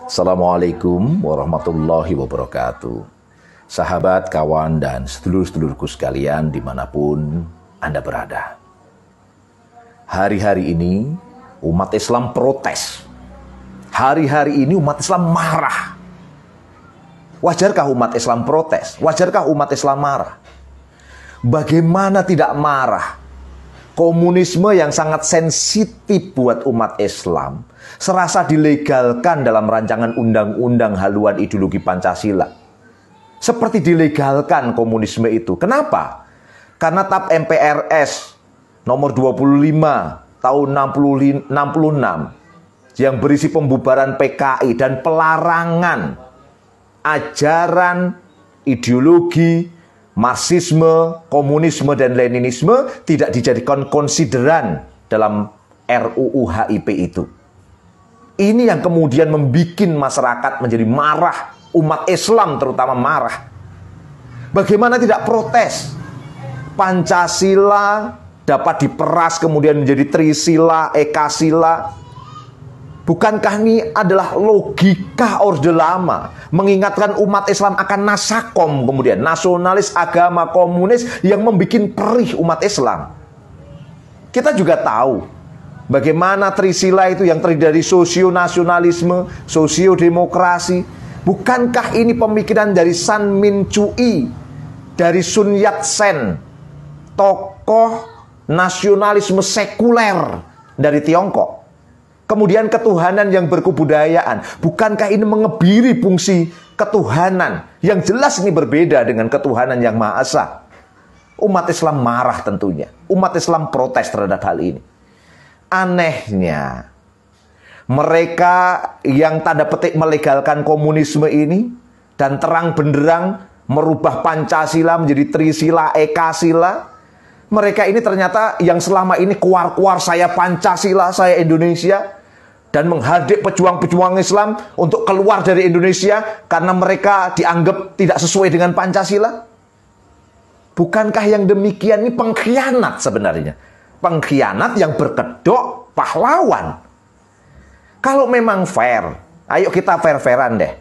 Assalamualaikum warahmatullahi wabarakatuh. Sahabat, kawan, dan sedulur-sedulurku sekalian dimanapun Anda berada. Hari-hari ini umat Islam protes. Hari-hari ini umat Islam marah. Wajarkah umat Islam protes? Wajarkah umat Islam marah? Bagaimana tidak marah? Komunisme yang sangat sensitif buat umat Islam serasa dilegalkan dalam rancangan undang-undang haluan ideologi Pancasila. Seperti dilegalkan komunisme itu. Kenapa? Karena TAP MPRS nomor 25 tahun 66 yang berisi pembubaran PKI dan pelarangan ajaran ideologi Marxisme, komunisme, dan Leninisme tidak dijadikan konsideran dalam RUU HIP itu. Ini yang kemudian membuat masyarakat menjadi marah, umat Islam terutama marah. Bagaimana tidak protes? Pancasila dapat diperas kemudian menjadi Trisila, Ekasila. Bukankah ini adalah logika Orde Lama, mengingatkan umat Islam akan nasakom, kemudian nasionalis agama komunis yang membuat perih umat Islam. Kita juga tahu bagaimana Trisila itu yang terdiri dari sosio-nasionalisme, sosio-demokrasi. Bukankah ini pemikiran dari San Min Cui, dari Sun Yat-sen, tokoh nasionalisme sekuler dari Tiongkok? Kemudian ketuhanan yang berkebudayaan. Bukankah ini mengebiri fungsi ketuhanan yang jelas ini berbeda dengan ketuhanan yang Maha Esa? Umat Islam marah tentunya. Umat Islam protes terhadap hal ini. Anehnya, mereka yang tanda petik melegalkan komunisme ini dan terang benderang merubah Pancasila menjadi Trisila, Ekasila, mereka ini ternyata yang selama ini kuar-kuar saya Pancasila, saya Indonesia, dan menghadik pejuang-pejuang Islam untuk keluar dari Indonesia karena mereka dianggap tidak sesuai dengan Pancasila. Bukankah yang demikian ini pengkhianat sebenarnya? Pengkhianat yang berkedok pahlawan. Kalau memang fair, ayo kita fair-fairan deh.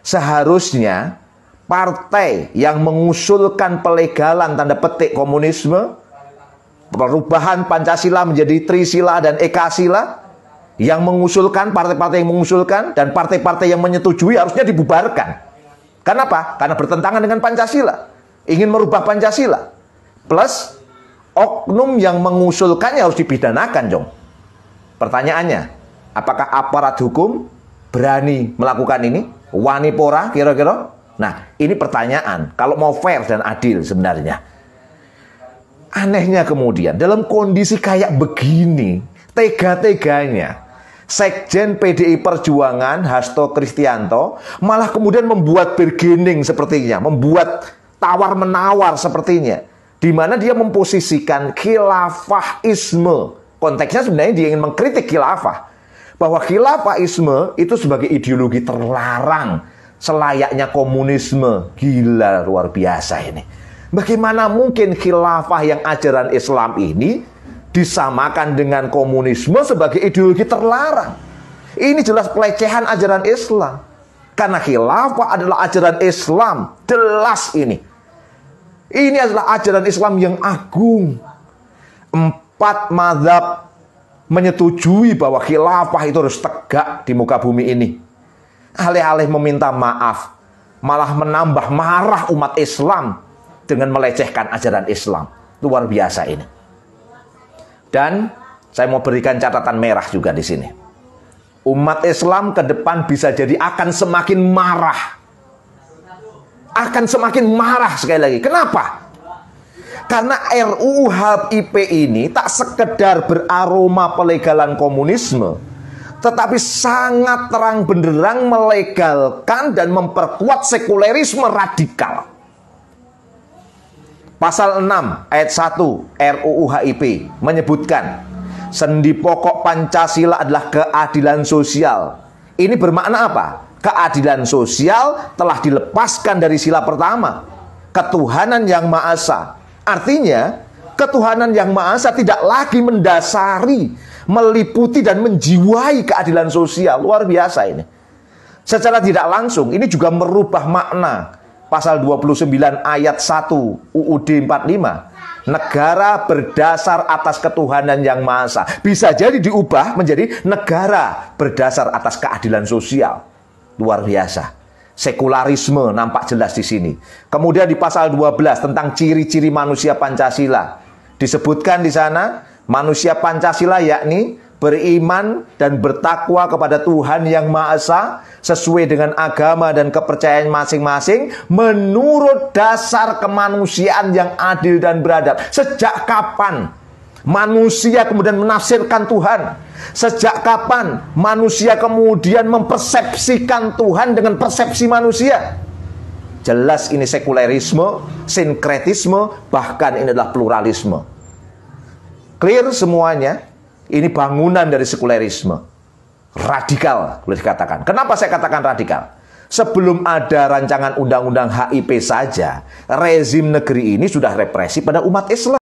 Seharusnya partai yang mengusulkan pelegalan tanda petik komunisme, perubahan Pancasila menjadi Trisila dan Ekasila, yang mengusulkan, partai-partai yang mengusulkan, dan partai-partai yang menyetujui harusnya dibubarkan. Kenapa? Karena bertentangan dengan Pancasila. Ingin merubah Pancasila. Plus, oknum yang mengusulkannya harus dipidanakan, Jong. Pertanyaannya, apakah aparat hukum berani melakukan ini? Wani pora, kira-kira? Nah, ini pertanyaan. Kalau mau fair dan adil sebenarnya. Anehnya kemudian, dalam kondisi kayak begini, tega-teganya Sekjen PDI Perjuangan Hasto Kristianto malah kemudian membuat bargaining sepertinya, membuat tawar-menawar sepertinya, di mana dia memposisikan khilafahisme. Konteksnya sebenarnya dia ingin mengkritik khilafah, bahwa khilafahisme itu sebagai ideologi terlarang, selayaknya komunisme. Gila, luar biasa ini. Bagaimana mungkin khilafah yang ajaran Islam ini disamakan dengan komunisme sebagai ideologi terlarang? Ini jelas pelecehan ajaran Islam. Karena khilafah adalah ajaran Islam. Jelas ini. Ini adalah ajaran Islam yang agung. 4 mazhab menyetujui bahwa khilafah itu harus tegak di muka bumi ini. Alih-alih meminta maaf, malah menambah marah umat Islam dengan melecehkan ajaran Islam. Luar biasa ini. Dan saya mau berikan catatan merah juga di sini. Umat Islam ke depan bisa jadi akan semakin marah. Akan semakin marah sekali lagi. Kenapa? Karena RUU HIP ini tak sekedar beraroma pelegalan komunisme, tetapi sangat terang benderang melegalkan dan memperkuat sekulerisme radikal. Pasal 6 ayat 1 RUU HIP menyebutkan sendi pokok Pancasila adalah keadilan sosial. Ini bermakna apa? Keadilan sosial telah dilepaskan dari sila pertama, ketuhanan yang Maha Esa. Artinya ketuhanan yang Maha Esa tidak lagi mendasari meliputi dan menjiwai keadilan sosial. Luar biasa ini. Secara tidak langsung, ini juga merubah makna pasal 29 ayat 1 UUD 45. Negara berdasar atas ketuhanan yang Maha Esa. Bisa jadi diubah menjadi negara berdasar atas keadilan sosial. Luar biasa. Sekularisme nampak jelas di sini. Kemudian di pasal 12 tentang ciri-ciri manusia Pancasila. Disebutkan di sana, manusia Pancasila yakni beriman dan bertakwa kepada Tuhan yang Maha Esa sesuai dengan agama dan kepercayaan masing-masing menurut dasar kemanusiaan yang adil dan beradab. Sejak kapan manusia kemudian menafsirkan Tuhan? Sejak kapan manusia kemudian mempersepsikan Tuhan dengan persepsi manusia? Jelas ini sekularisme, sinkretisme, bahkan ini adalah pluralisme. Clear semuanya. Ini bangunan dari sekularisme. Radikal, boleh dikatakan. Kenapa saya katakan radikal? Sebelum ada rancangan undang-undang HIP saja, rezim negeri ini sudah represi pada umat Islam.